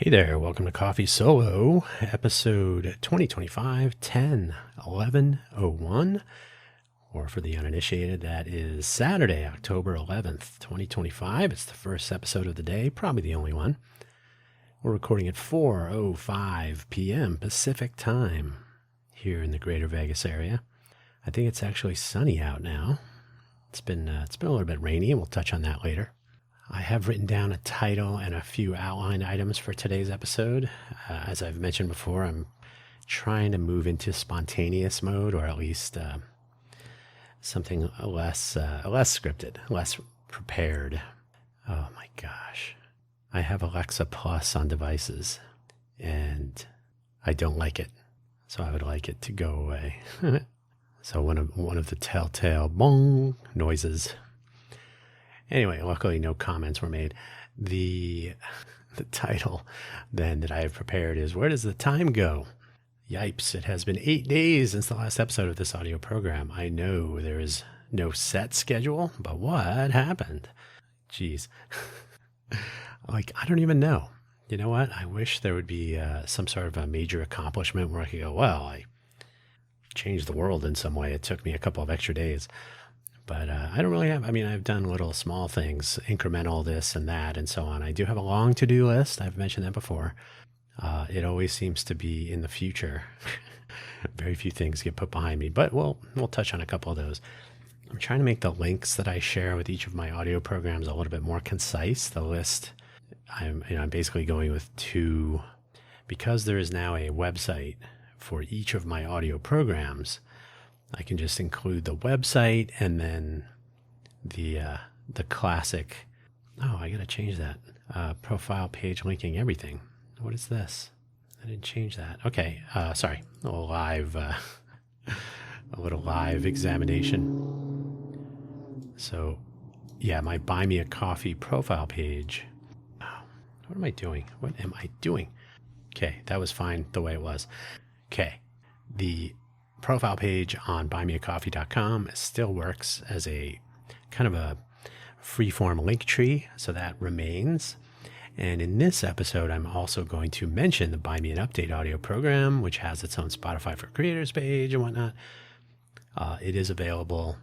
Hey there, welcome to Coffee Solo, episode 2025 10/11/01, or for the uninitiated, that is Saturday, October 11th, 2025. It's the first episode of the day, probably the only one. We're recording at 4:05 p.m. Pacific time here in the greater Vegas area. I think it's actually sunny out now. It's been a little bit rainy, and we'll touch on that later. I have written down a title and a few outline items for today's episode. As I've mentioned before, I'm trying to move into spontaneous mode, or at least something less scripted, less prepared. Oh my gosh. I have Alexa Plus on devices, and I don't like it. So I would like it to go away. So one of the telltale bong noises. Anyway, luckily no comments were made. The title then that I have prepared is, Where Does the Time Go? Yipes, it has been 8 days since the last episode of this audio program. I know there is no set schedule, but what happened? Jeez. I don't even know. You know what? I wish there would be some sort of a major accomplishment where I could go, well, I changed the world in some way. It took me a couple of extra days. But I don't really have, I've done little small things, incremental this and that and so on. I do have a long to-do list. I've mentioned that before. It always seems to be in the future. Very few things get put behind me, but we'll touch on a couple of those. I'm trying to make the links that I share with each of my audio programs a little bit more concise. The list, I'm basically going with two, because there is now a website for each of my audio programs. I can just include the website and then the classic. Oh, I gotta change that profile page linking everything. What is this? I didn't change that. Okay, sorry. A little live examination. So, yeah, my Buy Me a Coffee profile page. Oh, what am I doing? What am I doing? Okay, that was fine the way it was. Okay, the profile page on buymeacoffee.com still works as a kind of a free-form link tree, so that remains. And in this episode, I'm also going to mention the Buy Me an Update audio program, which has its own Spotify for Creators page and whatnot. It is available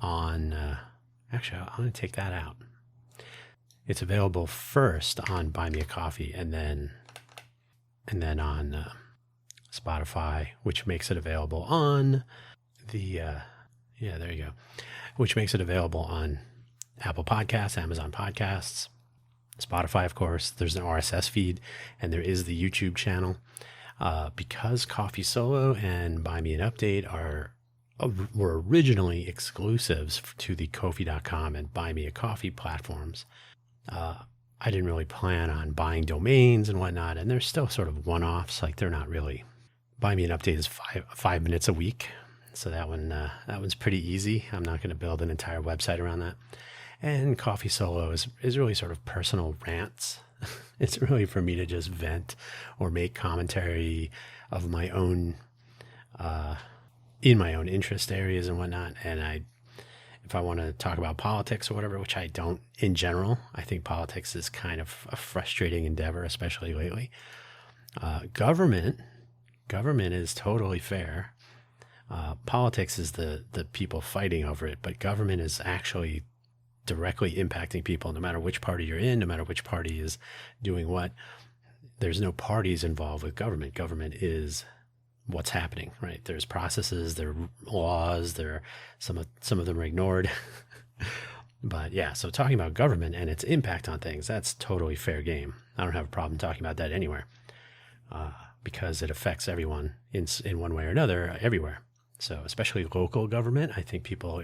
on, actually, I'm going to take that out. It's available first on Buy Me a Coffee and then on Spotify, which makes it available on the, there you go, which makes it available on Apple Podcasts, Amazon Podcasts, Spotify, of course. There's an RSS feed, and there is the YouTube channel. Because Coffee Solo and Buy Me an Update were originally exclusives to the Ko-fi.com and Buy Me a Coffee platforms, I didn't really plan on buying domains and whatnot, and they're still sort of one-offs. Like, they're not really. Buy Me an Update is 5 minutes a week. So that one's pretty easy. I'm not going to build an entire website around that. And Coffee Solo is really sort of personal rants. It's really for me to just vent or make commentary of my own, in my own interest areas and whatnot. And if I want to talk about politics or whatever, which I don't in general, I think politics is kind of a frustrating endeavor, especially lately. Government is totally fair. Politics is the people fighting over it, but government is actually directly impacting people, no matter which party you're in, no matter which party is doing what. There's no parties involved with government. Government is what's happening, right? There's processes, there are laws, some of them are ignored. But yeah, so talking about government and its impact on things, that's totally fair game. I don't have a problem talking about that anywhere. Because it affects everyone in one way or another everywhere. So especially local government, I think people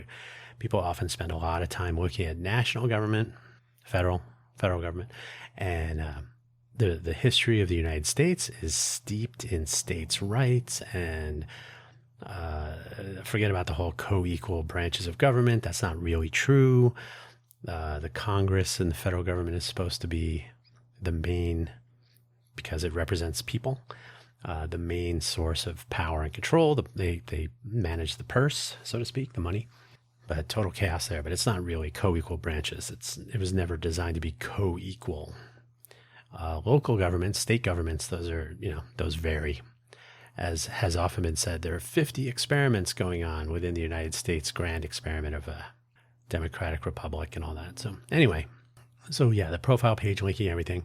often spend a lot of time looking at national government, federal government, and the history of the United States is steeped in states' rights, and forget about the whole co-equal branches of government. That's not really true. The Congress and the federal government is supposed to be the main, because it represents people. The main source of power and control. They manage the purse, so to speak, the money. But total chaos there. But it's not really co-equal branches. It was never designed to be co-equal. Local governments, state governments, those vary. As has often been said, there are 50 experiments going on within the United States grand experiment of a democratic republic and all that. So anyway, the profile page linking everything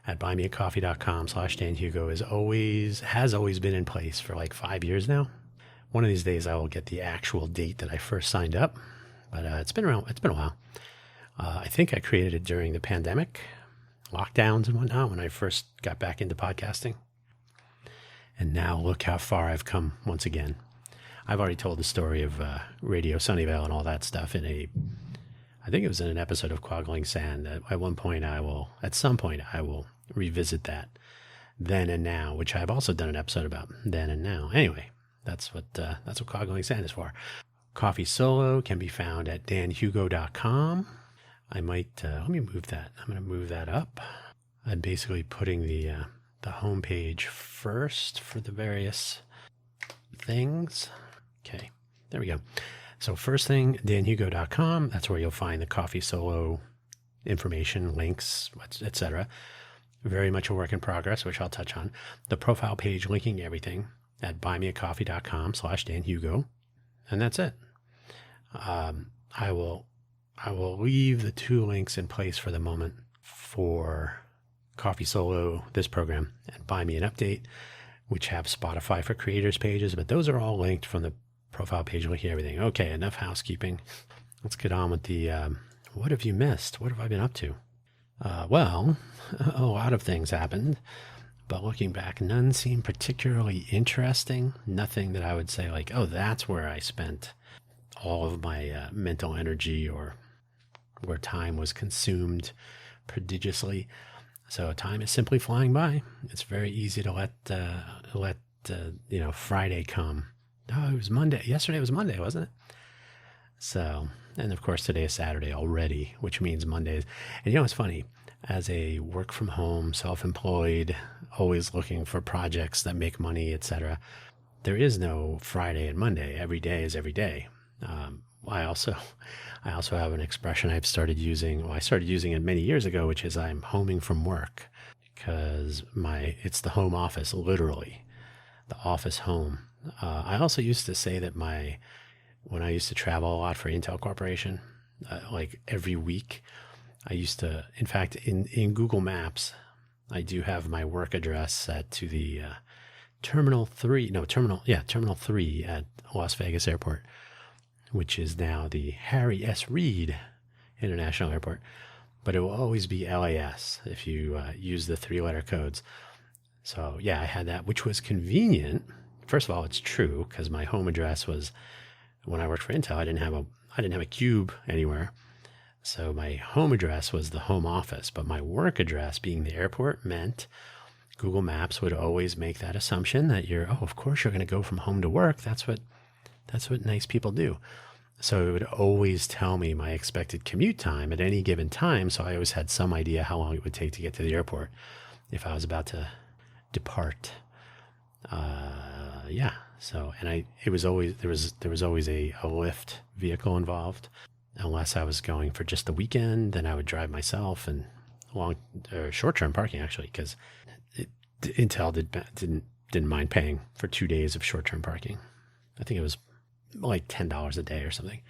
at buymeacoffee.com/DanHugo has always been in place for like 5 years now. One of these days I will get the actual date that I first signed up, but it's been around. It's been a while. I think I created it during the pandemic, lockdowns and whatnot, when I first got back into podcasting. And now look how far I've come once again. I've already told the story of Radio Sunnyvale and all that stuff I think it was in an episode of Quaggling Sand. At some point I will revisit that then and now, which I've also done an episode about then and now. Anyway, that's what Quaggling Sand is for. Coffee Solo can be found at danhugo.com. I might, let me move that. I'm going to move that up. I'm basically putting the homepage first for the various things. Okay, there we go. So first thing, danhugo.com. That's where you'll find the Coffee Solo information, links, etc. Very much a work in progress, which I'll touch on. The profile page linking everything at buymeacoffee.com/DanHugo. And that's it. I will leave the 2 links in place for the moment for Coffee Solo, this program, and Buy Me an Update, which have Spotify for creators pages, but those are all linked from the profile page linking everything. Okay, enough housekeeping. Let's get on with the, what have you missed? What have I been up to? Well, a lot of things happened, but looking back, none seemed particularly interesting. Nothing that I would say like, oh, that's where I spent all of my mental energy or where time was consumed prodigiously. So time is simply flying by. It's very easy to let Friday come. Oh, it was Monday. Yesterday was Monday, wasn't it? So, and of course today is Saturday already, which means Mondays. And it's funny, as a work from home, self-employed, always looking for projects that make money, etc., there is no Friday and Monday. Every day is every day. I also have an expression I've started using. Well, I started using it many years ago, which is I'm homing from work, because it's the home office, literally, the office home. I also used to say that when I used to travel a lot for Intel Corporation, like every week, I used to, in fact, in Google Maps, I do have my work address set to the Terminal 3 at Las Vegas Airport, which is now the Harry S. Reid International Airport, but it will always be LAS if you use the 3-letter codes. So yeah, I had that, which was convenient. First of all, it's true, because my home address was, when I worked for Intel, I didn't have a cube anywhere. So my home address was the home office, but my work address being the airport meant Google Maps would always make that assumption that of course you're going to go from home to work. That's what nice people do. So it would always tell me my expected commute time at any given time. So I always had some idea how long it would take to get to the airport if I was about to depart. So, and there was always a Lyft vehicle involved, unless I was going for just the weekend. Then I would drive myself, and short-term parking, actually, because Intel didn't mind paying for 2 days of short-term parking. I think it was like $10 a day or something.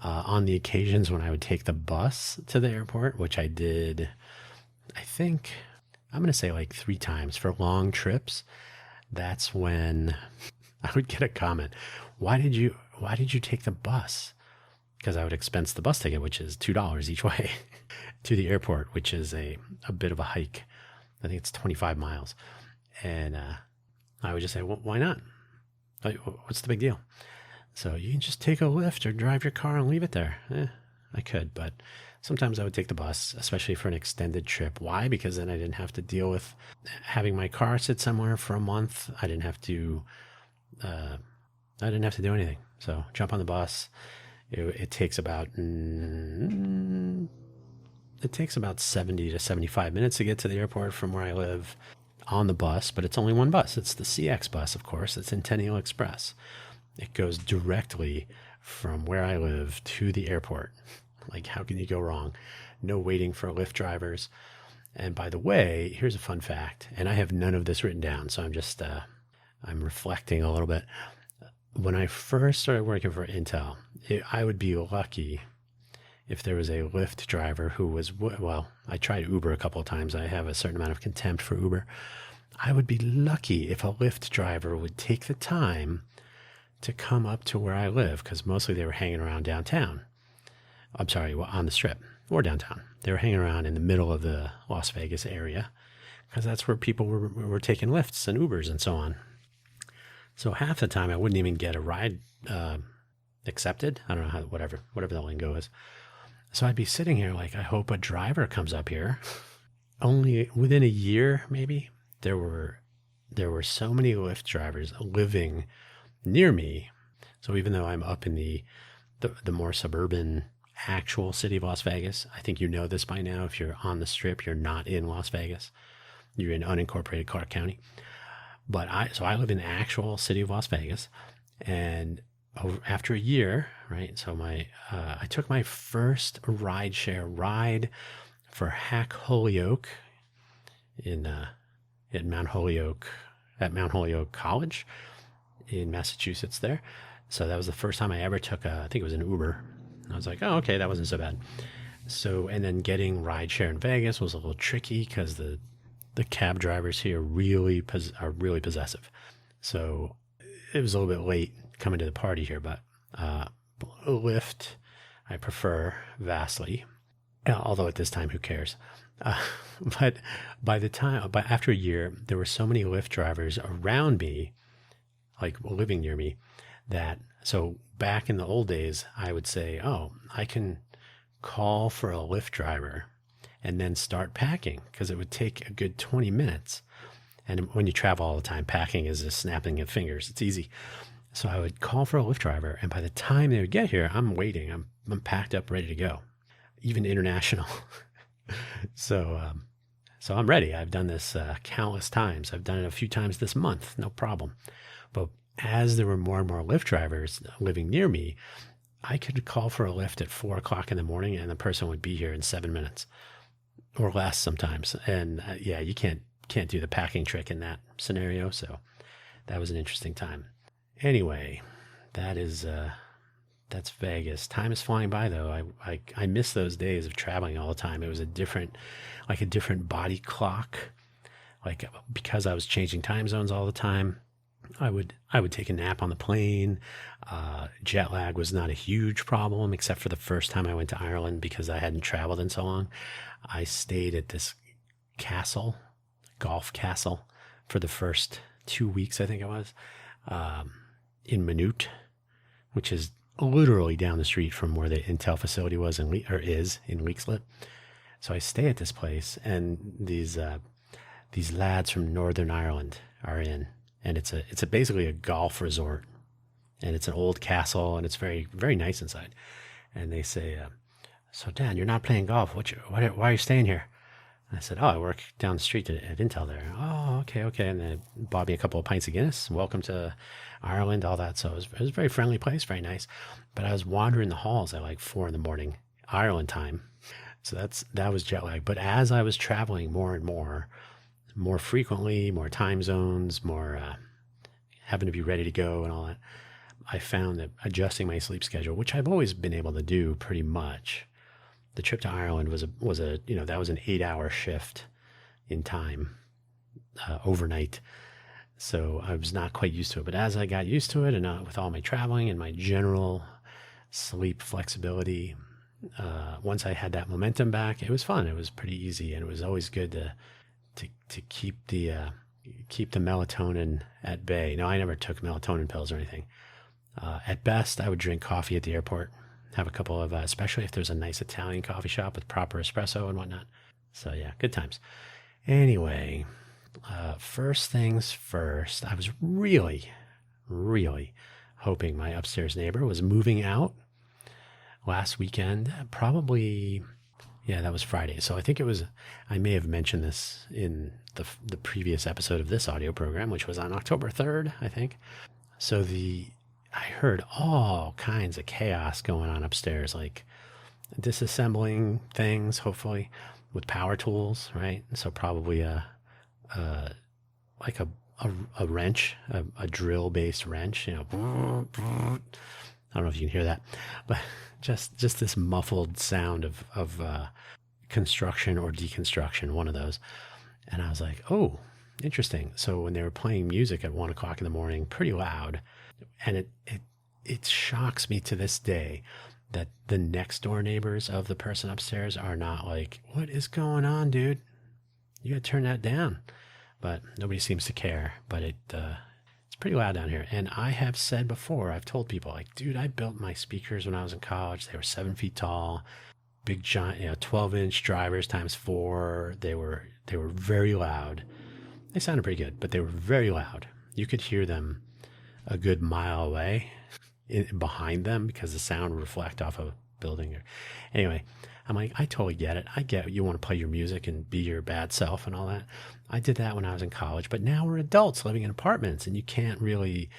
On the occasions when I would take the bus to the airport, which I did, I think, I'm going to say like 3 times for long trips, that's when I would get a comment. Why did you take the bus? Because I would expense the bus ticket, which is $2 each way to the airport, which is a bit of a hike. I think it's 25 miles. And I would just say, well, why not? What's the big deal? So you can just take a Lyft or drive your car and leave it there. I could, but sometimes I would take the bus, especially for an extended trip. Why? Because then I didn't have to deal with having my car sit somewhere for a month. I didn't have to do anything. So jump on the bus. It takes about 70 to 75 minutes to get to the airport from where I live on the bus, but it's only one bus. It's the CX bus, of course. It's Centennial Express. It goes directly from where I live to the airport. Like, how can you go wrong? No waiting for Lyft drivers. And by the way, here's a fun fact, and I have none of this written down, so I'm just I'm reflecting a little bit. When I first started working for Intel, I would be lucky if there was a Lyft driver who was, well, I tried Uber a couple of times. I have a certain amount of contempt for Uber. I would be lucky if a Lyft driver would take the time to come up to where I live, because mostly they were hanging around downtown. I'm sorry, well, on the Strip or downtown. They were hanging around in the middle of the Las Vegas area because that's where people were taking Lyfts and Ubers and so on. So half the time I wouldn't even get a ride accepted. I don't know how, whatever the lingo is. So I'd be sitting here like, I hope a driver comes up here. Only within a year, maybe, there were so many Lyft drivers living near me. So even though I'm up in the more suburban actual city of Las Vegas, I think you know this by now. If you're on the Strip, you're not in Las Vegas. You're in unincorporated Clark County. But I live in the actual city of Las Vegas, and after a year, right? So I took my first rideshare ride for Hack Holyoke at Mount Holyoke College in Massachusetts there. So that was the first time I ever took I think it was an Uber. I was like, oh, okay, that wasn't so bad. So, and then getting rideshare in Vegas was a little tricky because the cab drivers here are really possessive. So it was a little bit late coming to the party here, but Lyft I prefer vastly. Although at this time, who cares? But after a year, there were so many Lyft drivers around me, like living near me, so back in the old days, I would say, oh, I can call for a Lyft driver and then start packing, because it would take a good 20 minutes. And when you travel all the time, packing is just snapping of fingers. It's easy. So I would call for a Lyft driver, and by the time they would get here, I'm waiting. I'm packed up, ready to go, even international. So I'm ready. I've done this countless times. I've done it a few times this month, no problem. But as there were more and more Lyft drivers living near me, I could call for a Lyft at 4 o'clock in the morning, and the person would be here in 7 minutes or less sometimes. And yeah, you can't do the packing trick in that scenario. So that was an interesting time. Anyway, that's Vegas. Time is flying by, though. I miss those days of traveling all the time. It was a different body clock. Like, because I was changing time zones all the time, I would take a nap on the plane. Jet lag was not a huge problem, except for the first time I went to Ireland, because I hadn't traveled in so long. I stayed at this golf castle, for the first 2 weeks, I think it was, in Maynooth, which is literally down the street from where the Intel facility was is in Leixlip. So I stay at this place, and these lads from Northern Ireland are in, and it's basically a golf resort, and it's an old castle, and it's very, very nice inside. And they say, so Dan, you're not playing golf. Why are you staying here? And I said, oh, I work down the street at Intel there. Oh, okay. And they bought me a couple of pints of Guinness. Welcome to Ireland, all that. So it was a very friendly place, very nice. But I was wandering the halls at like 4 a.m, Ireland time. So that was jet lag. But as I was traveling more and more frequently, more time zones, more having to be ready to go and all that, I found that adjusting my sleep schedule, which I've always been able to do pretty much. The trip to Ireland was an 8-hour shift in time overnight. So I was not quite used to it. But as I got used to it, and with all my traveling and my general sleep flexibility, once I had that momentum back, it was fun. It was pretty easy, and it was always good to keep the melatonin at bay. No, I never took melatonin pills or anything. At best, I would drink coffee at the airport, have a couple of, especially if there's a nice Italian coffee shop with proper espresso and whatnot. So yeah, good times. Anyway, first things first, I was really, really hoping my upstairs neighbor was moving out last weekend. Probably, yeah, that was Friday. So I think I may have mentioned this in the previous episode of this audio program, which was on October 3rd, I think. So I heard all kinds of chaos going on upstairs, like disassembling things, hopefully, with power tools, right? So probably like a wrench, a drill based wrench, I don't know if you can hear that, but just this muffled sound of construction or deconstruction, one of those. And I was like, oh, interesting. So when they were playing music at 1 o'clock in the morning, pretty loud, and it shocks me to this day that the next door neighbors of the person upstairs are not like, what is going on, dude? You gotta turn that down. But nobody seems to care. But it's pretty loud down here. And I have said before, I've told people like, dude, I built my speakers when I was in college. They were 7 feet tall, big giant, 12-inch drivers times 4. They were very loud. They sounded pretty good, but they were very loud. You could hear them a good mile away behind them because the sound would reflect off a building. Anyway, I'm like, I totally get it. I get you want to play your music and be your bad self and all that. I did that when I was in college, but now we're adults living in apartments and you can't really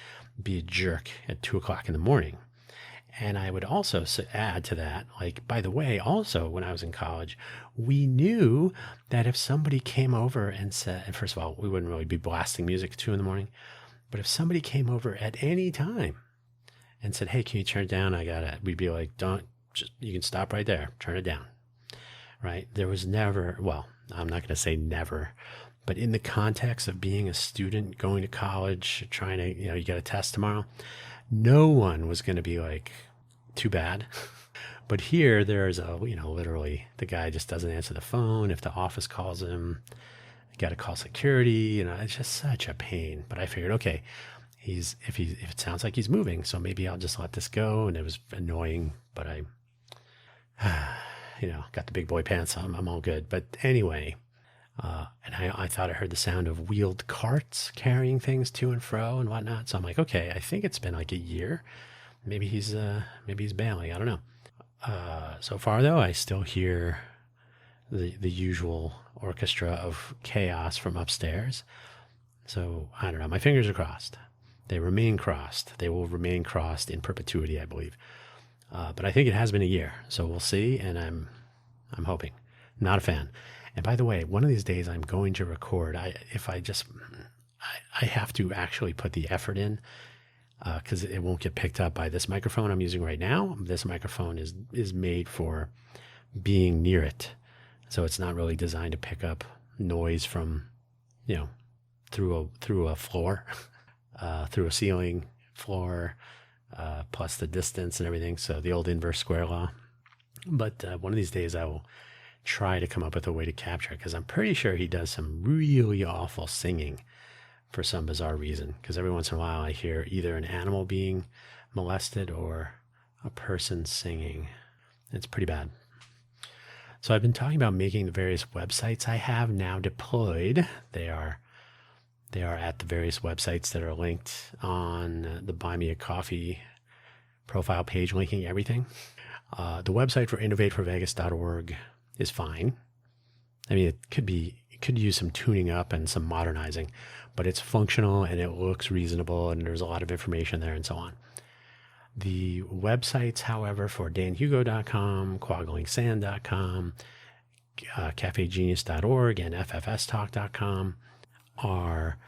be a jerk at 2 o'clock in the morning. And I would also add to that, like, by the way, also when I was in college, we knew that if somebody came over and said, and first of all, we wouldn't really be blasting music at 2 in the morning, but if somebody came over at any time and said, hey, can you turn it down? We'd be like, you can stop right there, turn it down, right? There was never, well, I'm not going to say never, but in the context of being a student, going to college, trying to, you got a test tomorrow, no one was going to be like, too bad. But here there's literally the guy just doesn't answer the phone. If the office calls him, you got to call security. It's just such a pain. But I figured, okay, if it sounds like he's moving, so maybe I'll just let this go. And it was annoying, but I, got the big boy pants on. I'm all good. But anyway, and I thought I heard the sound of wheeled carts carrying things to and fro and whatnot. So I'm like, okay, I think it's been like a year. Maybe he's bailing. I don't know. So far though, I still hear the usual orchestra of chaos from upstairs. So I don't know. My fingers are crossed. They remain crossed. They will remain crossed in perpetuity, I believe. But I think it has been a year, so we'll see. And I'm hoping. Not a fan. And by the way, one of these days I'm going to record. I have to actually put the effort in because it won't get picked up by this microphone I'm using right now. This microphone is made for being near it, so it's not really designed to pick up noise from, through a floor, through a ceiling, floor, plus the distance and everything. So the old inverse square law. But one of these days I will try to come up with a way to capture it because I'm pretty sure he does some really awful singing for some bizarre reason. Because every once in a while I hear either an animal being molested or a person singing. It's pretty bad. So I've been talking about making the various websites I have now deployed. They are at the various websites that are linked on the Buy Me a Coffee profile page, linking everything. The website for innovateforvegas.org is fine. I mean, it could use some tuning up and some modernizing, but it's functional and it looks reasonable and there's a lot of information there and so on. The websites, however, for danhugo.com, quaglingsand.com, cafegenius.org, and ffstalk.com are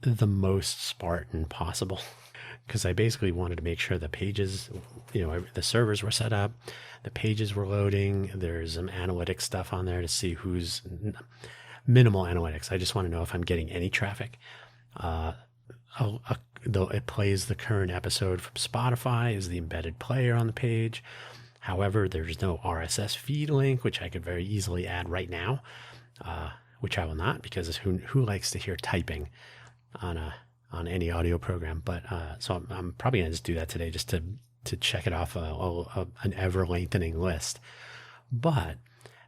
the most Spartan possible because I basically wanted to make sure the pages, the servers were set up, the pages were loading. There's some analytics stuff on there to see who's minimal analytics. I just want to know if I'm getting any traffic. It plays the current episode from Spotify as the embedded player on the page. However, there's no RSS feed link, which I could very easily add right now, which I will not because who likes to hear typing on any audio program? But so I'm probably gonna just do that today just to check it off an ever lengthening list. But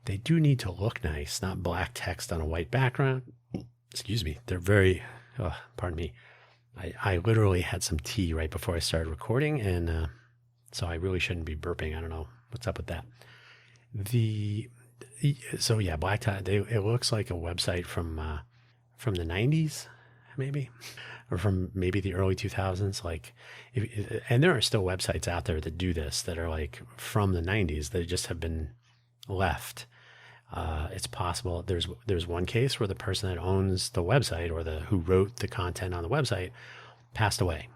they do need to look nice, not black text on a white background. Excuse me. They're very, pardon me. I literally had some tea right before I started recording, and so I really shouldn't be burping. I don't know what's up with that. Black tie. It looks like a website from the 90s, maybe, or from maybe the early 2000s. And there are still websites out there that do this that are like from the 90s that just have been left. It's possible there's one case where the person that owns the website or who wrote the content on the website passed away.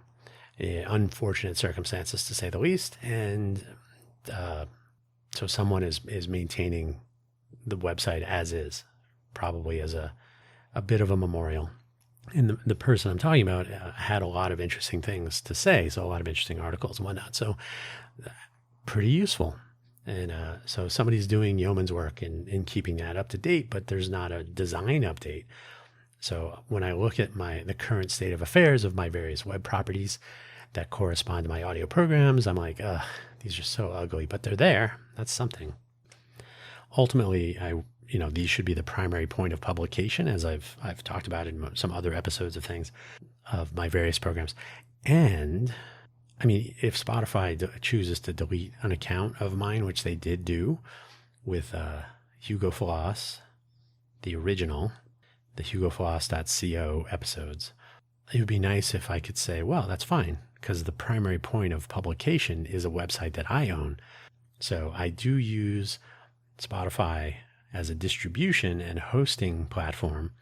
Unfortunate circumstances to say the least, and so someone is maintaining the website as is, probably as a bit of a memorial. And the person I'm talking about had a lot of interesting things to say, so a lot of interesting articles and whatnot. So pretty useful. And so somebody's doing yeoman's work in keeping that up to date, but there's not a design update. So when I look at the current state of affairs of my various web properties that correspond to my audio programs, I'm like, these are so ugly, but they're there. That's something. Ultimately, these should be the primary point of publication, as I've talked about in some other episodes of things, of my various programs. And I mean, if Spotify chooses to delete an account of mine, which they did do with Hugo Floss, the original, the hugofloss.co episodes, it would be nice if I could say, well, that's fine, because the primary point of publication is a website that I own. So I do use Spotify as a distribution and hosting platform,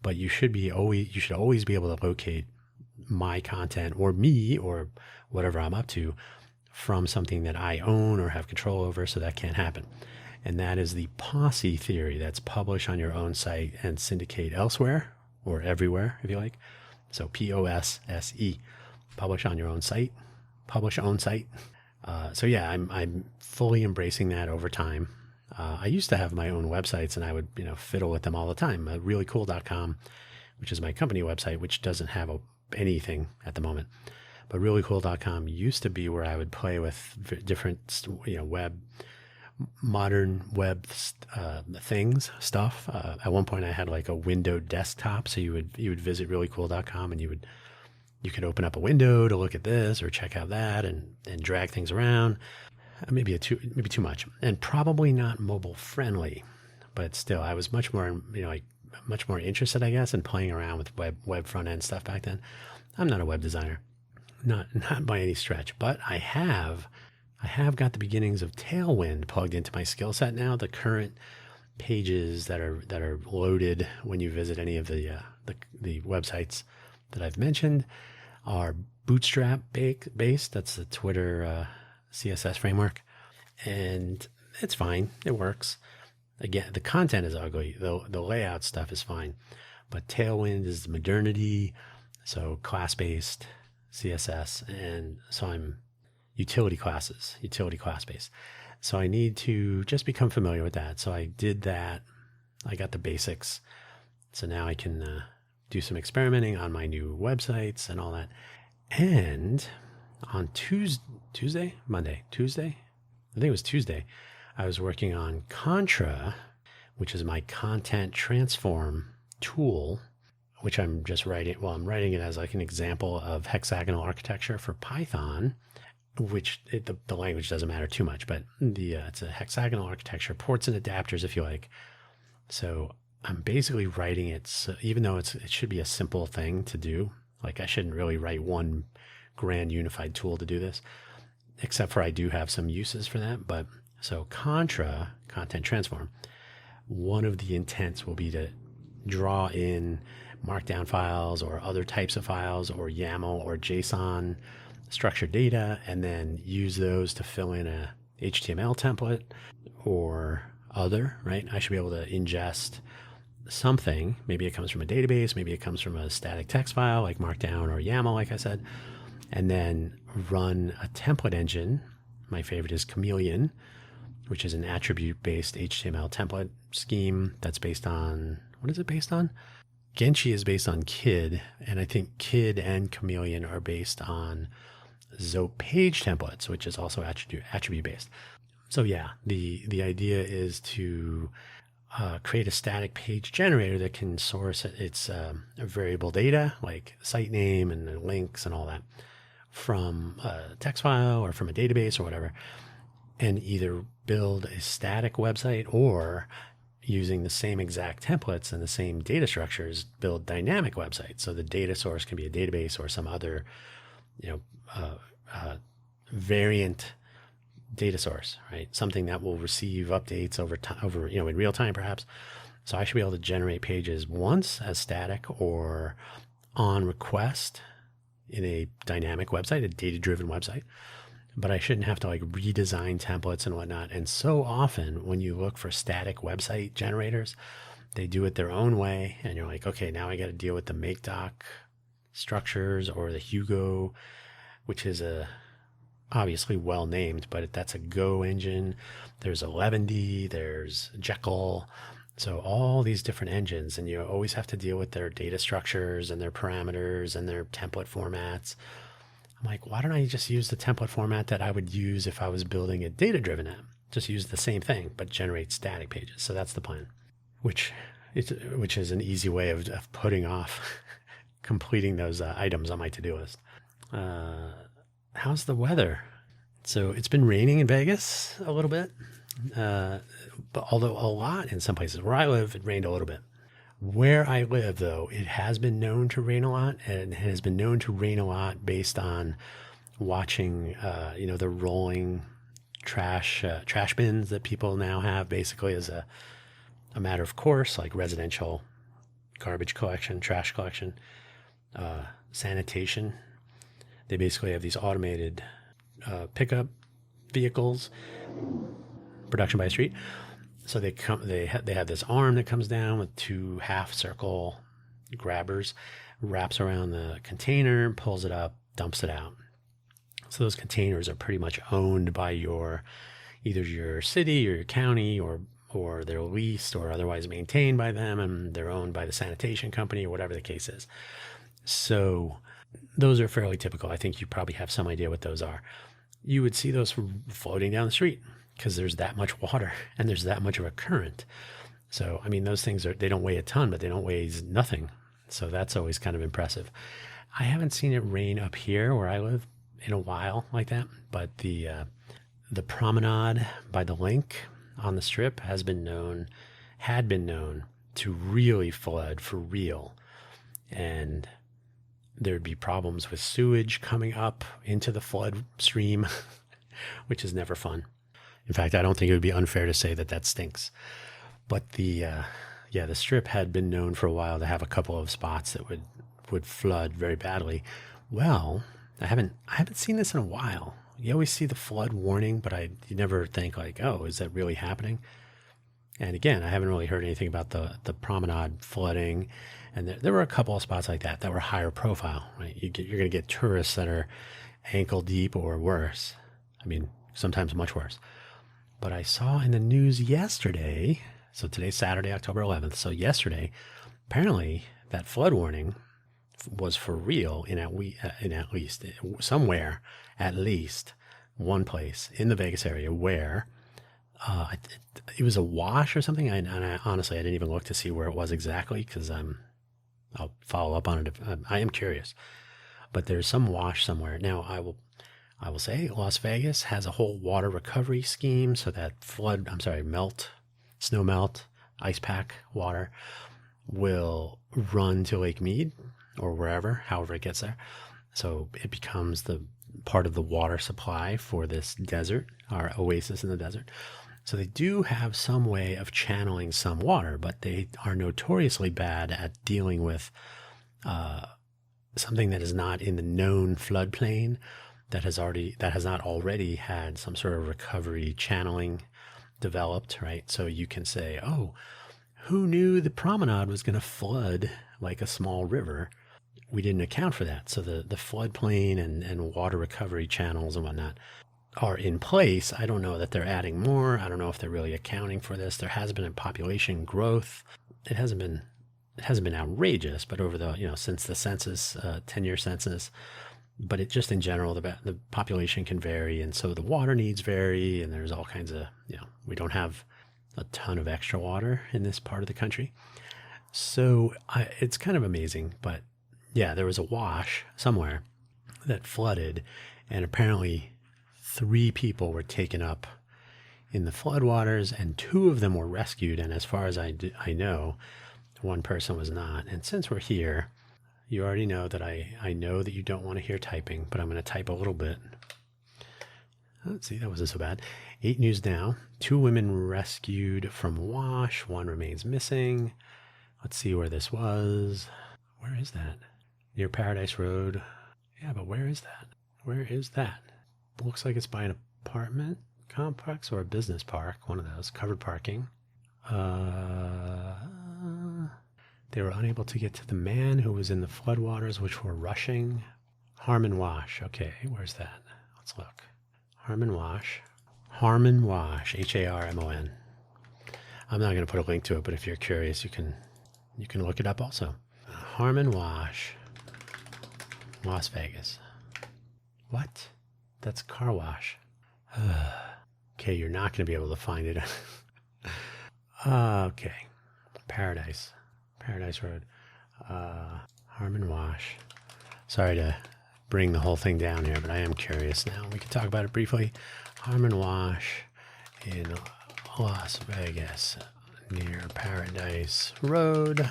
but you should always be able to locate my content or me or whatever I'm up to from something that I own or have control over, so that can't happen. And that is the posse theory. That's publish on your own site and syndicate elsewhere, or everywhere if you like. So POSSE, publish on your own site, publish own site. So yeah, I'm fully embracing that over time. I used to have my own websites and I would, fiddle with them all the time. Reallycool.com, which is my company website, which doesn't have anything at the moment. But reallycool.com used to be where I would play with different, modern web stuff. At one point I had like a windowed desktop. So you would visit reallycool.com and you could open up a window to look at this or check out that and drag things around. Maybe too much, and probably not mobile friendly, but still, I was much more, much more interested, I guess, in playing around with web front end stuff back then. I'm not a web designer, not by any stretch, but I have got the beginnings of Tailwind plugged into my skill set now. The current pages that are loaded when you visit any of the websites that I've mentioned are Bootstrap based. That's the Twitter CSS framework, and it's fine. It works. Again, the content is ugly. The layout stuff is fine, but Tailwind is the modernity. So class-based CSS, and so I'm utility class based. So I need to just become familiar with that. So I did that. I got the basics. So now I can do some experimenting on my new websites and all that. And on Tuesday, I think it was Tuesday, I was working on Contra, which is my content transform tool, which I'm just writing. Well, I'm writing it as like an example of hexagonal architecture for Python, which the language doesn't matter too much, but it's a hexagonal architecture, ports and adapters, if you like. So I'm basically writing it, so even though it should be a simple thing to do, like I shouldn't really write one grand unified tool to do this, except for I do have some uses for that. But so Contra, content transform, one of the intents will be to draw in markdown files or other types of files or YAML or JSON structured data, and then use those to fill in a HTML template or other, right? I should be able to ingest something. Maybe it comes from a database. Maybe it comes from a static text file like Markdown or YAML, like I said, and then run a template engine. My favorite is Chameleon, which is an attribute-based HTML template scheme that's based on, what is it based on? Genshi is based on Kid, and I think Kid and Chameleon are based on Zope page templates, which is also attribute-based. So yeah, the idea is to create a static page generator that can source its variable data, like site name and the links and all that, from a text file or from a database or whatever, and either build a static website or, using the same exact templates and the same data structures, build dynamic websites. So the data source can be a database or some other, variant data source, right? Something that will receive updates over time, in real time, perhaps. So I should be able to generate pages once as static or on request in a dynamic website, a data-driven website. But I shouldn't have to like redesign templates and whatnot. And so often when you look for static website generators, they do it their own way. And you're like, okay, now I got to deal with the MakeDoc structures or the Hugo, which is obviously well named, but that's a Go engine. There's 11D, there's Jekyll. So all these different engines, and you always have to deal with their data structures and their parameters and their template formats. I'm like, why don't I just use the template format that I would use if I was building a data-driven app? Just use the same thing, but generate static pages. So that's the plan, which is an easy way of putting off completing those items on my to-do list. How's the weather? So it's been raining in Vegas a little bit, but although a lot in some places. Where I live, it rained a little bit. Where I live, though, it has been known to rain a lot, and it has been known to rain a lot based on watching, the rolling trash bins that people now have basically as a matter of course, like residential garbage collection, trash collection, sanitation. They basically have these automated pickup vehicles, production by street. So they have this arm that comes down with two half circle grabbers, wraps around the container, pulls it up, dumps it out. So those containers are pretty much owned by either your city or your county, or they're leased or otherwise maintained by them, and they're owned by the sanitation company or whatever the case is. So those are fairly typical. I think you probably have some idea what those are. You would see those floating down the street because there's that much water and there's that much of a current. So, I mean, those things they don't weigh a ton, but they don't weigh nothing. So that's always kind of impressive. I haven't seen it rain up here where I live in a while like that, but the promenade by the lake on the Strip had been known to really flood for real. And there'd be problems with sewage coming up into the flood stream, which is never fun. In fact, I don't think it would be unfair to say that stinks. But the Strip had been known for a while to have a couple of spots that would flood very badly. Well, I haven't seen this in a while. You always see the flood warning, but you never think like, oh, is that really happening? And again, I haven't really heard anything about the promenade flooding. And there were a couple of spots like that were higher profile, right? You're going to get tourists that are ankle deep or worse. I mean, sometimes much worse. But I saw in the news yesterday, so today's Saturday, October 11th. So yesterday, apparently that flood warning was for real in at least somewhere, at least one place in the Vegas area where it was a wash or something. And honestly, I didn't even look to see where it was exactly because I'll follow up on it. I am curious, but there's some wash somewhere. Now I will say Las Vegas has a whole water recovery scheme. So that snow melt, ice pack water will run to Lake Mead or wherever, however it gets there. So it becomes the part of the water supply for this desert, our oasis in the desert. So they do have some way of channeling some water, but they are notoriously bad at dealing with something that is not in the known floodplain that has not already had some sort of recovery channeling developed, right? So you can say, oh, who knew the promenade was going to flood like a small river? We didn't account for that. So the floodplain and water recovery channels and whatnot are in place. I don't know that they're adding more. I don't know if they're really accounting for this. There has been a population growth. It hasn't been outrageous, but over since the census, 10-year census, but it just in general, the population can vary. And so the water needs vary, and there's all kinds of, we don't have a ton of extra water in this part of the country. So it's kind of amazing, but yeah, there was a wash somewhere that flooded, and apparently 3 people were taken up in the floodwaters, and 2 of them were rescued. And as far as I know, 1 person was not. And since we're here, you already know that I know that you don't want to hear typing, but I'm going to type a little bit. Let's see, that wasn't so bad. 8 news now. 2 women rescued from wash. 1 remains missing. Let's see where this was. Where is that? Near Paradise Road. Yeah, but where is that? Where is that? Looks like it's by an apartment complex or a business park. One of those. Covered parking. They were unable to get to the man who was in the floodwaters, which were rushing. Harmon Wash. Okay, where's that? Let's look. Harmon Wash. Harmon Wash. Harmon. I'm not going to put a link to it, but if you're curious, you can look it up also. Harmon Wash, Las Vegas. What? That's car wash. Okay, you're not going to be able to find it. Okay. Paradise Road. Harmon Wash. Sorry to bring the whole thing down here, but I am curious now. We can talk about it briefly. Harmon Wash in Las Vegas, near Paradise Road.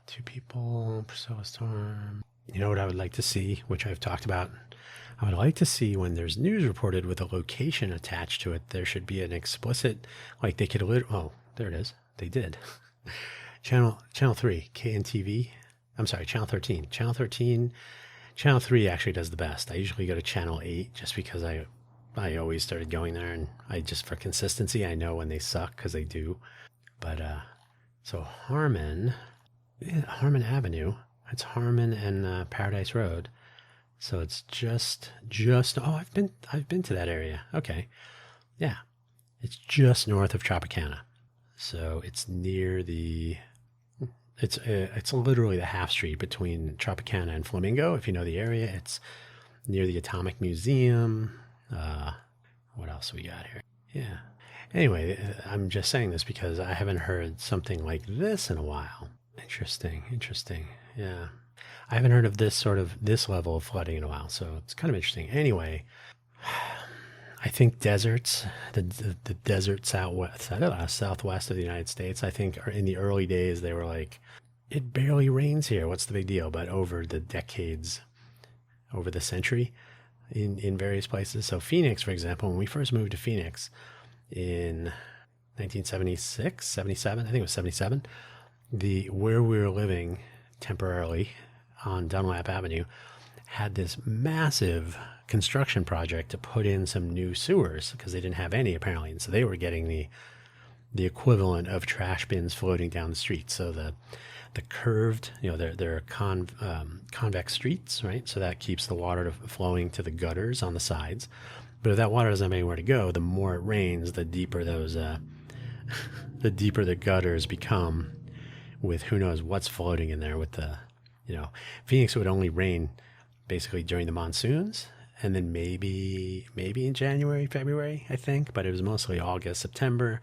2 people, Priscilla Storm. You know what I would like to see, which I've talked about? I would like to see when there's news reported with a location attached to it, there should be an explicit, like they could, oh, there it is. They did. Channel 3, KNTV. I'm sorry, Channel 13. Channel 3 actually does the best. I usually go to Channel 8 just because I always started going there, and I just, for consistency, I know when they suck because they do. But, so Harmon Avenue, it's Harmon and Paradise Road. So it's just, oh, I've been to that area. Okay. Yeah. It's just north of Tropicana. So it's near it's literally the half street between Tropicana and Flamingo. If you know the area, it's near the Atomic Museum. What else we got here? Yeah. Anyway, I'm just saying this because I haven't heard something like this in a while. Interesting. Yeah. I haven't heard of this level of flooding in a while, so it's kind of interesting. Anyway, I think deserts, the desert southwest of the United States, I think in the early days, they were like, it barely rains here. What's the big deal? But over the decades, over the century, in various places. So Phoenix, for example, when we first moved to Phoenix in 1976, 77, I think it was 77, where we were living temporarily on Dunlap Avenue had this massive construction project to put in some new sewers because they didn't have any apparently, and so they were getting the equivalent of trash bins floating down the street. So the curved, they're convex streets, right? So that keeps the water flowing to the gutters on the sides. But if that water doesn't have anywhere to go, the more it rains, the deeper those the deeper the gutters become, with who knows what's floating in there. With Phoenix would only rain basically during the monsoons, and then maybe in January, February, I think, but it was mostly August, September.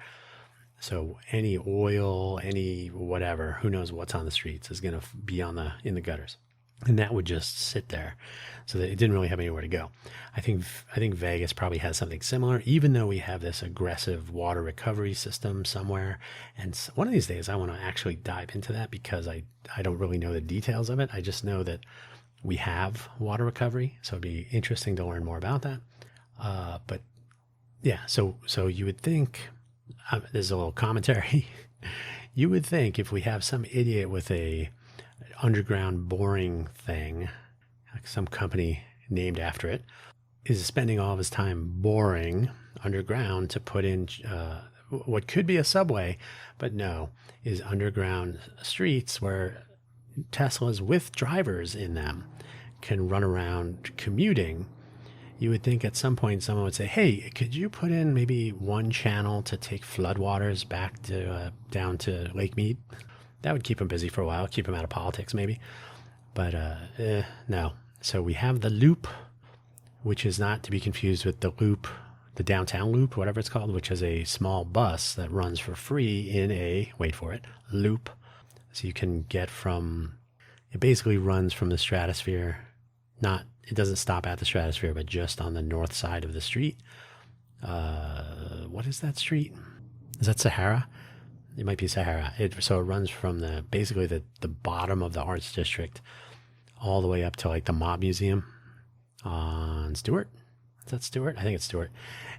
So any oil, any whatever, who knows what's on the streets, is going to be in the gutters, and that would just sit there, so that it didn't really have anywhere to go. I think Vegas probably has something similar, even though we have this aggressive water recovery system somewhere. And one of these days, I want to actually dive into that because I don't really know the details of it. I just know that we have water recovery, so it'd be interesting to learn more about that. But yeah, so you would think, there's a little commentary. You would think if we have some idiot with a underground boring thing, like some company named after it, is spending all of his time boring underground to put in what could be a subway, but no, is underground streets where Teslas with drivers in them can run around commuting. You would think at some point someone would say, hey, could you put in maybe one channel to take floodwaters back to down to Lake Mead? That would keep them busy for a while, keep them out of politics maybe. But no. So we have the Loop, which is not to be confused with the Loop, the downtown Loop, whatever it's called, which is a small bus that runs for free in a, wait for it, loop. So you can get it basically runs from the Stratosphere, it doesn't stop at the Stratosphere, but just on the north side of the street. What is that street? Is that Sahara? It might be Sahara. So it runs from basically the bottom of the Arts District all the way up to like the Mob Museum on Stewart. Is that Stewart? I think it's Stewart.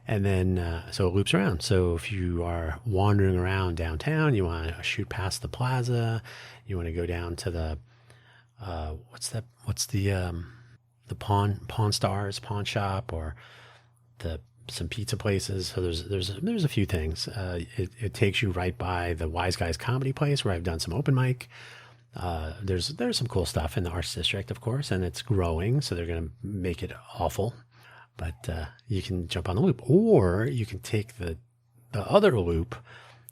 And then, so it loops around. So if you are wandering around downtown, you want to shoot past the plaza, you want to go down to the, the Pawn Stars pawn shop, or some pizza places. So there's a few things. It takes you right by the Wise Guys comedy place where I've done some open mic. There's some cool stuff in the arts district, of course, and it's growing, so they're going to make it awful. But you can jump on the loop, or you can take the other loop,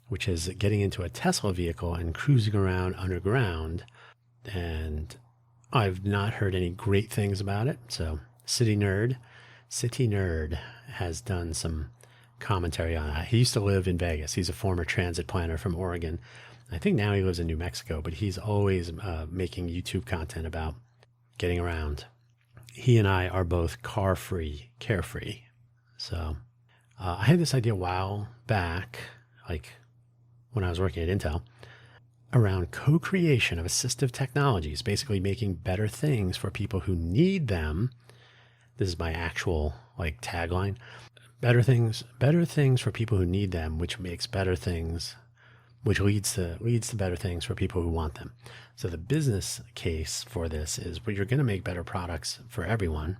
which is getting into a Tesla vehicle and cruising around underground. And I've not heard any great things about it. So City Nerd has done some commentary on it. He used to live in Vegas. He's a former transit planner from Oregon. I think now he lives in New Mexico, but he's always making YouTube content about getting around. He and I are both carefree. So I had this idea a while back, like when I was working at Intel, around co-creation of assistive technologies, basically making better things for people who need them. This is my actual like tagline. Better things for people who need them, which makes better things, which leads to better things for people who want them. So the business case for this is, well, you're going to make better products for everyone,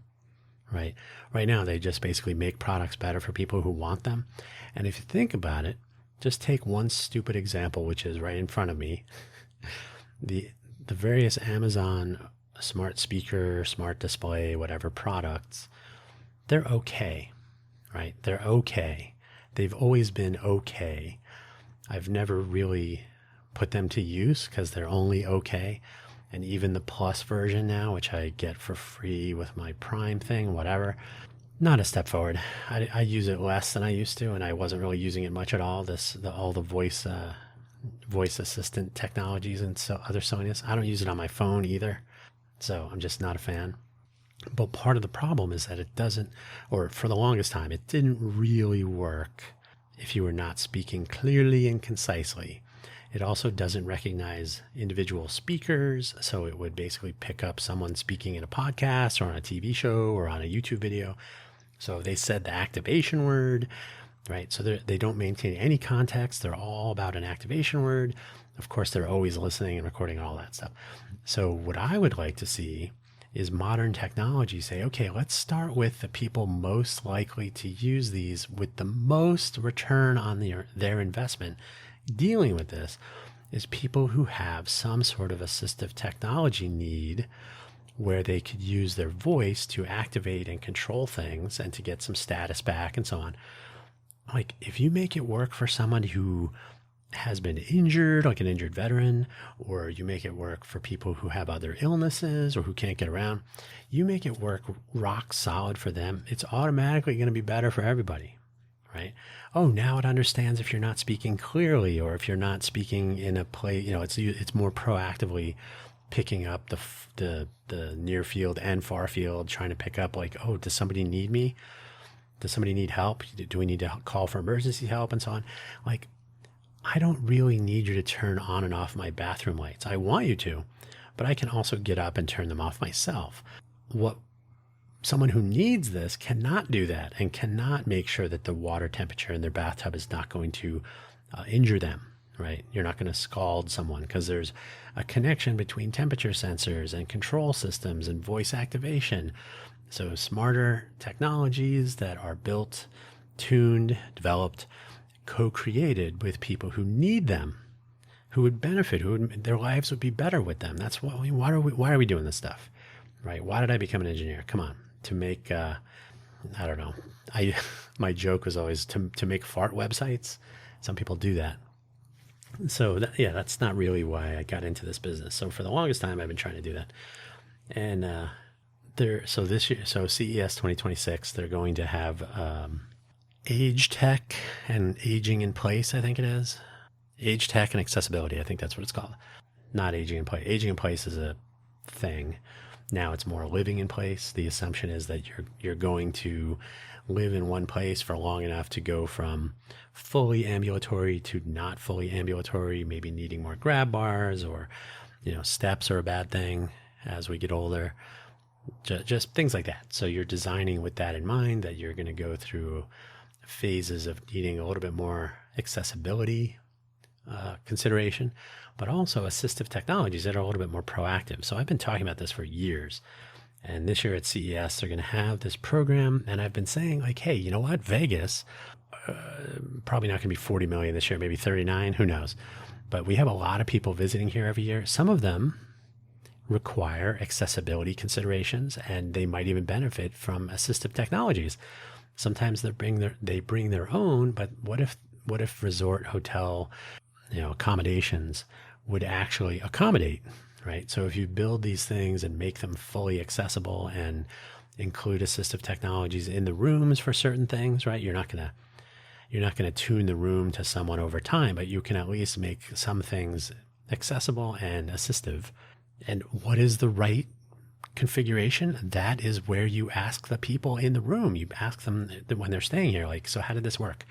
right? Right now, they just basically make products better for people who want them. And if you think about it, just take one stupid example, which is right in front of me. The various Amazon smart speaker, smart display, whatever products, they're okay, right? They're okay. They've always been okay. I've never really put them to use because they're only okay. And even the Plus version now, which I get for free with my Prime thing, whatever, not a step forward. I use it less than I used to, and I wasn't really using it much at all. All the voice assistant technologies and so other silliness. I don't use it on my phone either, so I'm just not a fan. But part of the problem is that it doesn't, or for the longest time, it didn't really work if you were not speaking clearly and concisely. It also doesn't recognize individual speakers, so it would basically pick up someone speaking in a podcast or on a TV show or on a YouTube video. So they said the activation word, right? So they don't maintain any context. They're all about an activation word. Of course, they're always listening and recording all that stuff. So what I would like to see is modern technology say, okay, let's start with the people most likely to use these with the most return on their investment. Dealing with this is people who have some sort of assistive technology need where they could use their voice to activate and control things and to get some status back and so on. Like if you make it work for somebody who has been injured, like an injured veteran, or you make it work for people who have other illnesses or who can't get around, you make it work rock solid for them, it's automatically going to be better for everybody, right? Oh, now it understands if you're not speaking clearly or if you're not speaking in a place, it's more proactively picking up the near field and far field, trying to pick up like, oh, does somebody need me? Does somebody need help? Do we need to call for emergency help and so on? Like, I don't really need you to turn on and off my bathroom lights. I want you to, but I can also get up and turn them off myself. Someone who needs this cannot do that and cannot make sure that the water temperature in their bathtub is not going to injure them, right? You're not going to scald someone because there's a connection between temperature sensors and control systems and voice activation. So smarter technologies that are built, tuned, developed, co-created with people who need them, who would benefit, their lives would be better with them. That's why are we doing this stuff, right? Why did I become an engineer? Come on, to make I don't know. My joke was always to make fart websites. Some people do that. So that's not really why I got into this business. So for the longest time, I've been trying to do that. And this year, so CES 2026, they're going to have age tech and aging in place, I think it is. Age tech and accessibility, I think that's what it's called. Not aging in place. Aging in place is a thing. Now it's more living in place. The assumption is that you're going to live in one place for long enough to go from fully ambulatory to not fully ambulatory, maybe needing more grab bars, or steps are a bad thing as we get older. just things like that. So you're designing with that in mind, that you're going to go through phases of needing a little bit more accessibility consideration, but also assistive technologies that are a little bit more proactive. So I've been talking about this for years. And this year at CES, they're going to have this program. And I've been saying, like, hey, you know what? Vegas, probably not going to be 40 million this year, maybe 39, who knows? But we have a lot of people visiting here every year. Some of them require accessibility considerations, and they might even benefit from assistive technologies. Sometimes they bring their own, but what if resort hotel, accommodations would actually accommodate, right? So if you build these things and make them fully accessible and include assistive technologies in the rooms for certain things, right? You're not going to tune the room to someone over time, but you can at least make some things accessible and assistive. And what is the right configuration? That is where you ask the people in the room. You ask them when they're staying here, like, so how did this work?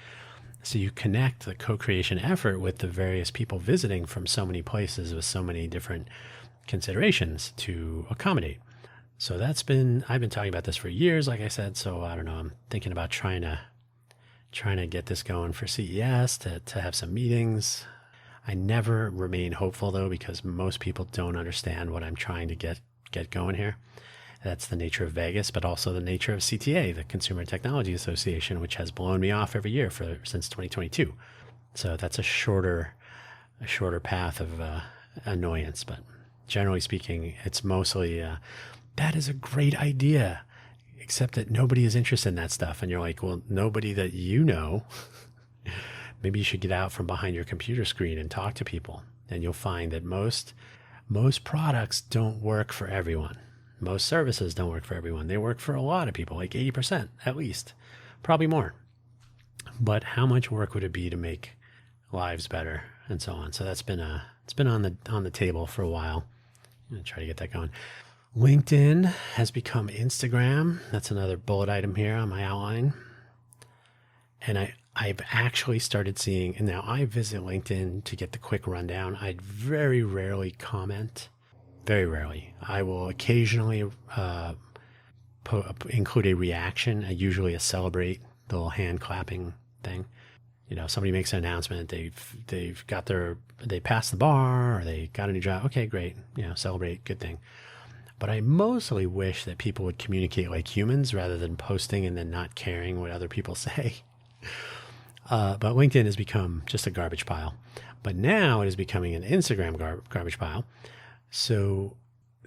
So you connect the co-creation effort with the various people visiting from so many places with so many different considerations to accommodate. So I've been talking about this for years, like I said. So I don't know, I'm thinking about trying to get this going for CES to have some meetings. I never remain hopeful though, because most people don't understand what I'm trying to get going here. That's the nature of Vegas, but also the nature of CTA, the Consumer Technology Association, which has blown me off every year since 2022. So that's a shorter path of annoyance. But generally speaking, it's mostly, that is a great idea, except that nobody is interested in that stuff. And you're like, well, nobody that you know, maybe you should get out from behind your computer screen and talk to people. And you'll find that most products don't work for everyone. Most services don't work for everyone. They work for a lot of people, like 80% at least, probably more. But how much work would it be to make lives better and so on? So it's been on the table for a while. I'm gonna try to get that going. LinkedIn has become Instagram. That's another bullet item here on my outline. And I've actually started seeing, and now I visit LinkedIn to get the quick rundown. I very rarely comment. Very rarely. I will occasionally include a reaction, usually a celebrate, the little hand clapping thing. Somebody makes an announcement, they passed the bar, or they got a new job. Okay, great. Celebrate, good thing. But I mostly wish that people would communicate like humans rather than posting and then not caring what other people say. But LinkedIn has become just a garbage pile. But now it is becoming an Instagram garbage pile. So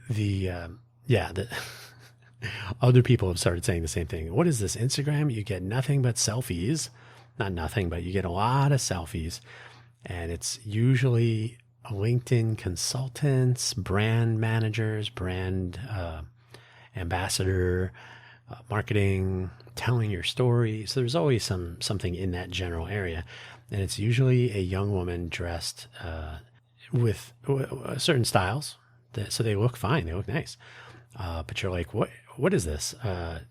the other people have started saying the same thing. What is this, Instagram? You get nothing but selfies. Not nothing, but you get a lot of selfies. And it's usually LinkedIn consultants, brand managers, brand ambassador, marketing, telling your story. So there's always something in that general area. And it's usually a young woman dressed with certain styles, so they look fine, they look nice. But you're like, what is this?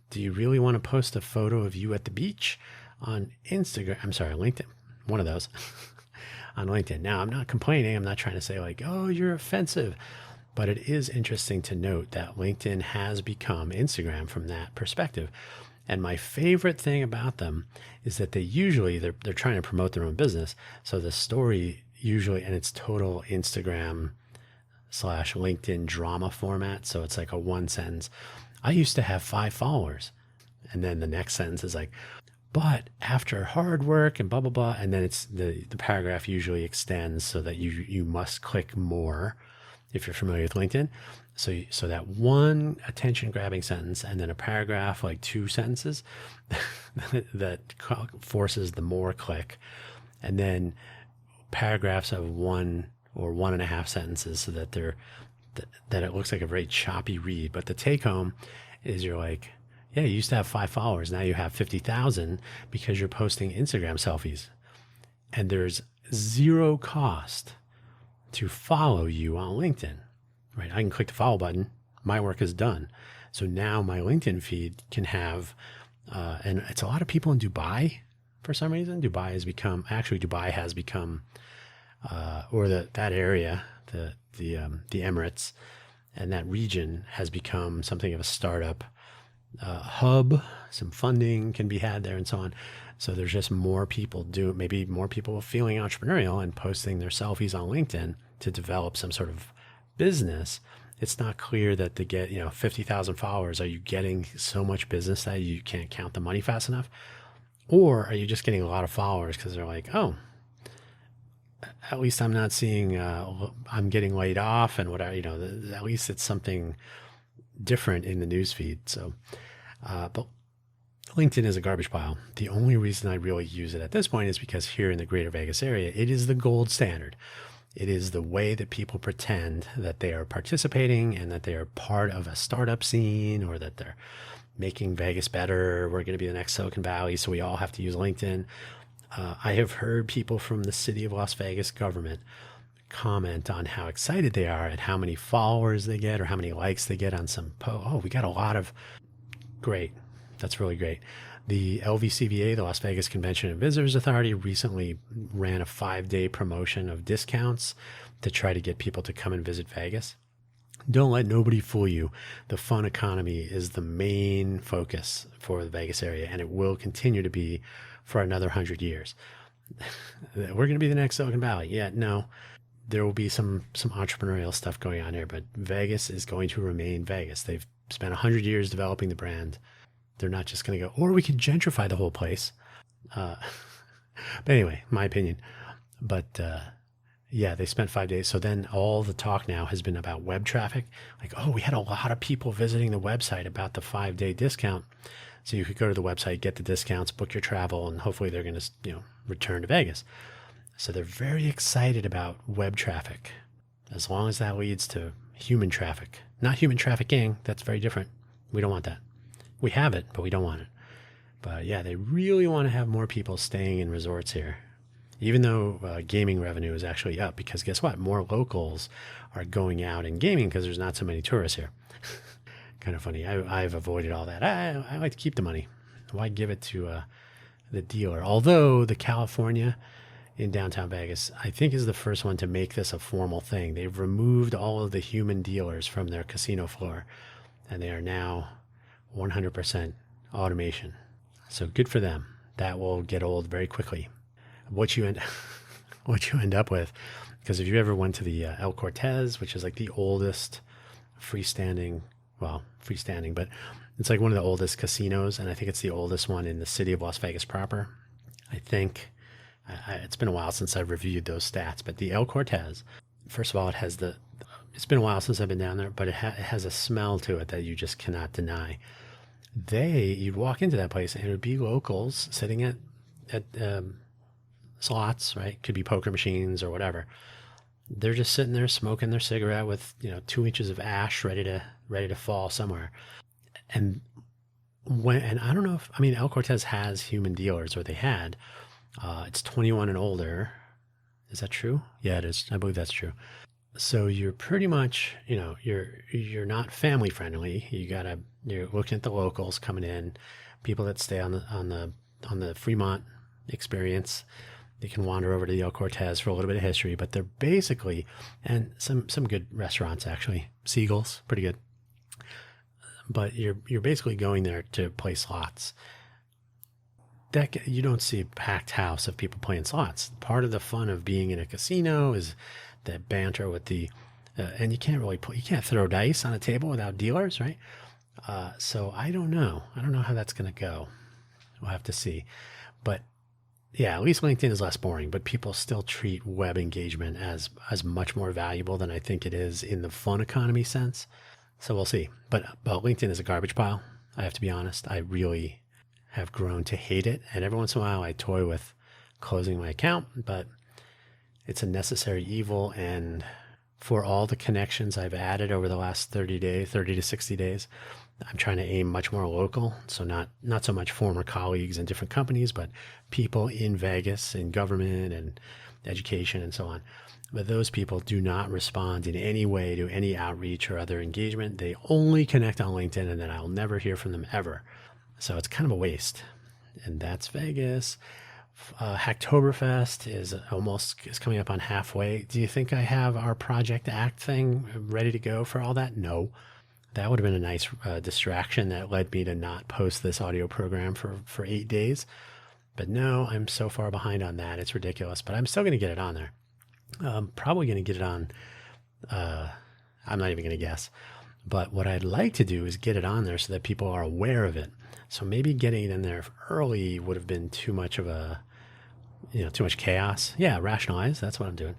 Do you really want to post a photo of you at the beach on Instagram? I'm sorry, LinkedIn. One of those on LinkedIn. Now, I'm not complaining. I'm not trying to say like, oh, you're offensive. But it is interesting to note that LinkedIn has become Instagram from that perspective. And my favorite thing about them is that they're trying to promote their own business. So the story usually, and it's total Instagram / LinkedIn drama format. So it's like a one sentence. I used to have 5 followers. And then the next sentence is like, but after hard work and blah, blah, blah. And then it's the paragraph usually extends so that you must click more if you're familiar with LinkedIn. So that one attention grabbing sentence and then a paragraph, like 2 sentences that forces the more click, and then paragraphs of 1 or 1.5 sentences so that that it looks like a very choppy read. But the take home is you're like, yeah, you used to have 5 followers. Now you have 50,000 because you're posting Instagram selfies, and there's 0 cost to follow you on LinkedIn. Right, I can click the follow button. My work is done. So now my LinkedIn feed can have, and it's a lot of people in Dubai for some reason. Dubai has become, or that area, the Emirates, And that region has become something of a startup hub. Some funding can be had there and so on. So there's just more people maybe more people feeling entrepreneurial and posting their selfies on LinkedIn to develop some sort of business. It's not clear that to get, 50,000 followers, are you getting so much business that you can't count the money fast enough? Or are you just getting a lot of followers because they're like, oh, at least I'm not seeing, I'm getting laid off and whatever, at least it's something different in the newsfeed. So, but LinkedIn is a garbage pile. The only reason I really use it at this point is because here in the greater Vegas area, it is the gold standard. It is the way that people pretend that they are participating and that they are part of a startup scene, or that they're making Vegas better. We're going to be the next Silicon Valley, so we all have to use LinkedIn. I have heard people from the city of Las Vegas government comment on how excited they are at how many followers they get or how many likes they get on some post. Oh, we got a lot of great. That's really great. The LVCVA, the Las Vegas Convention and Visitors Authority, recently ran a 5-day promotion of discounts to try to get people to come and visit Vegas. Don't let nobody fool you. The fun economy is the main focus for the Vegas area, and it will continue to be for another 100 years. We're going to be the next Silicon Valley. Yeah, no, there will be some entrepreneurial stuff going on here, but Vegas is going to remain Vegas. They've spent 100 years developing the brand. They're not just going to go, or we could gentrify the whole place. But anyway, my opinion. But yeah, they spent 5 days. So then all the talk now has been about web traffic. Like, oh, we had a lot of people visiting the website about the 5-day discount. So you could go to the website, get the discounts, book your travel, and hopefully they're going to, return to Vegas. So they're very excited about web traffic, as long as that leads to human traffic. Not human trafficking. That's very different. We don't want that. We have it, but we don't want it. But yeah, they really want to have more people staying in resorts here, even though gaming revenue is actually up, because guess what? More locals are going out and gaming because there's not so many tourists here. Kind of funny. I've avoided all that. I like to keep the money. Why give it to the dealer? Although the California in downtown Vegas, I think, is the first one to make this a formal thing. They've removed all of the human dealers from their casino floor, and they are now 100% automation. So good for them. That will get old very quickly. What you end up with, because if you ever went to the El Cortez, which is like the oldest freestanding, but it's like one of the oldest casinos, and I think it's the oldest one in the city of Las Vegas proper. I think it's been a while since I've reviewed those stats, but the El Cortez, first of all, it's been a while since I've been down there, but it has a smell to it that you just cannot deny. You'd walk into that place and it would be locals sitting at slots, right? Could be poker machines or whatever. They're just sitting there smoking their cigarette with 2 inches of ash ready to fall somewhere. And I don't know El Cortez has human dealers, or they had. It's 21 and older. Is that true? Yeah, it is. I believe that's true. So you're pretty much, you're not family friendly. You're looking at the locals coming in, people that stay on the Fremont experience. They can wander over to the El Cortez for a little bit of history, but they're basically, and some good restaurants actually, Seagulls, pretty good. But you're basically going there to play slots. You don't see a packed house of people playing slots. Part of the fun of being in a casino is that banter with and you can't throw dice on a table without dealers, right? So I don't know how that's going to go. We'll have to see. But yeah, at least LinkedIn is less boring, but people still treat web engagement as much more valuable than I think it is in the fun economy sense. So we'll see. But LinkedIn is a garbage pile. I have to be honest. I really have grown to hate it. And every once in a while I toy with closing my account, but it's a necessary evil. And for all the connections I've added over the last 30 to 60 days, I'm trying to aim much more local. So not so much former colleagues in different companies, but people in Vegas, in government and education and so on. But those people do not respond in any way to any outreach or other engagement. They only connect on LinkedIn, and then I'll never hear from them ever. So it's kind of a waste. And that's Vegas. Hacktoberfest is coming up on halfway. Do you think I have our Project Act thing ready to go for all that? No. That would have been a nice distraction that led me to not post this audio program for 8 days. But no, I'm so far behind on that. It's ridiculous. But I'm still going to get it on there. I'm probably going to get it on. I'm not even going to guess. But what I'd like to do is get it on there so that people are aware of it. So maybe getting it in there early would have been too much of a, too much chaos. Yeah, rationalize. That's what I'm doing.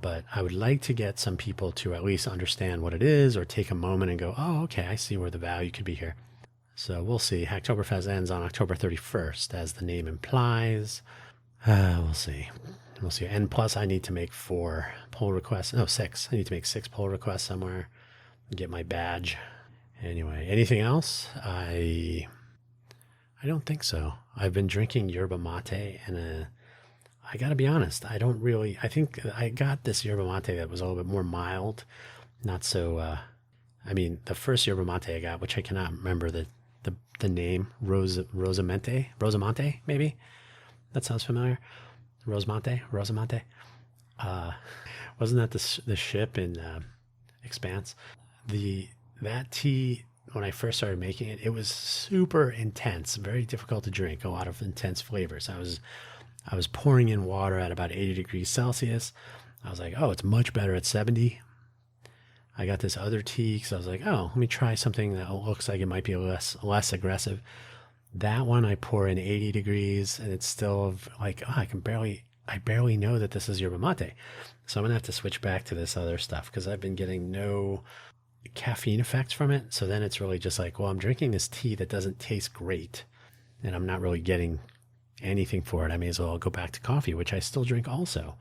But I would like to get some people to at least understand what it is or take a moment and go, oh, okay, I see where the value could be here. So we'll see. Hacktoberfest ends on October 31st, as the name implies. We'll see. We'll see. And plus, I need to make 4 pull requests. No, 6. I need to make 6 pull requests somewhere and get my badge. Anyway, anything else? I don't think so. I've been drinking yerba mate, and I got to be honest, I think I got this yerba mate that was a little bit more mild, not so, the first yerba mate I got, which I cannot remember the name, Rosamante, maybe? That sounds familiar. Rosamante. Wasn't that the ship in Expanse? That tea, when I first started making it, it was super intense, very difficult to drink, a lot of intense flavors. I was pouring in water at about 80 degrees Celsius. I was like, oh, it's much better at 70. I got this other tea because I was like, oh, let me try something that looks like it might be less aggressive. That one I pour in 80 degrees and it's still like, oh, I barely know that this is yerba mate. So I'm going to have to switch back to this other stuff because I've been getting no caffeine effects from it. So then it's really just like, well, I'm drinking this tea that doesn't taste great and I'm not really getting anything for it. I may as well go back to coffee, which I still drink also.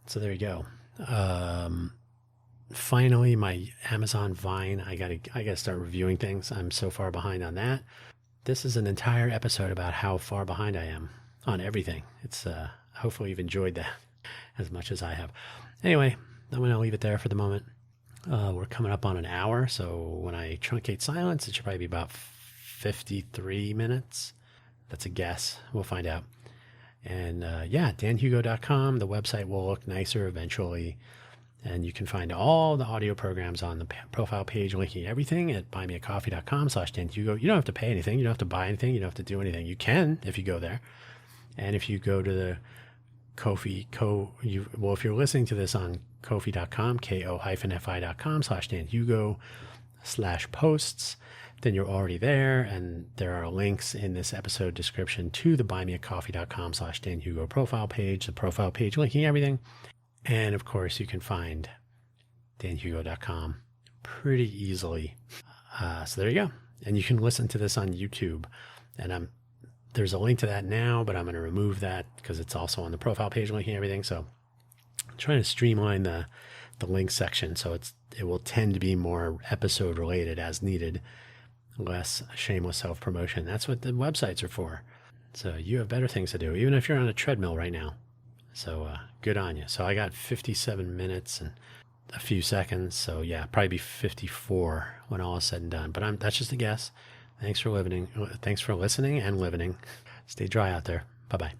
So there you go. Finally, my Amazon Vine, I gotta start reviewing things. I'm so far behind on that. This is an entire episode about how far behind I am on everything. It's hopefully you've enjoyed that as much as I have. Anyway, I'm going to leave it there for the moment. We're coming up on an hour, so when I truncate silence, it should probably be about 53 minutes. That's a guess. We'll find out. And danhugo.com. The website will look nicer eventually. And you can find all the audio programs on the profile page, linking everything at buymeacoffee.com/danhugo. You don't have to pay anything. You don't have to buy anything. You don't have to do anything. You can if you go there. And if you go to the Ko-fi, if you're listening to this on Ko-fi.com, ko-fi.com/danhugo/posts, then you're already there. And there are links in this episode description to the buymeacoffee.com/danhugo profile page, the profile page linking everything. And of course, you can find danhugo.com pretty easily. So there you go. And you can listen to this on YouTube. And there's a link to that now, but I'm going to remove that because it's also on the profile page linking everything. So I'm trying to streamline the link section so it will tend to be more episode related as needed, less shameless self-promotion. That's what the websites are for. So you have better things to do, even if you're on a treadmill right now. So good on you. So I got 57 minutes and a few seconds. So yeah, probably be 54 when all is said and done. But that's just a guess. Thanks for listening and living. Stay dry out there. Bye-bye.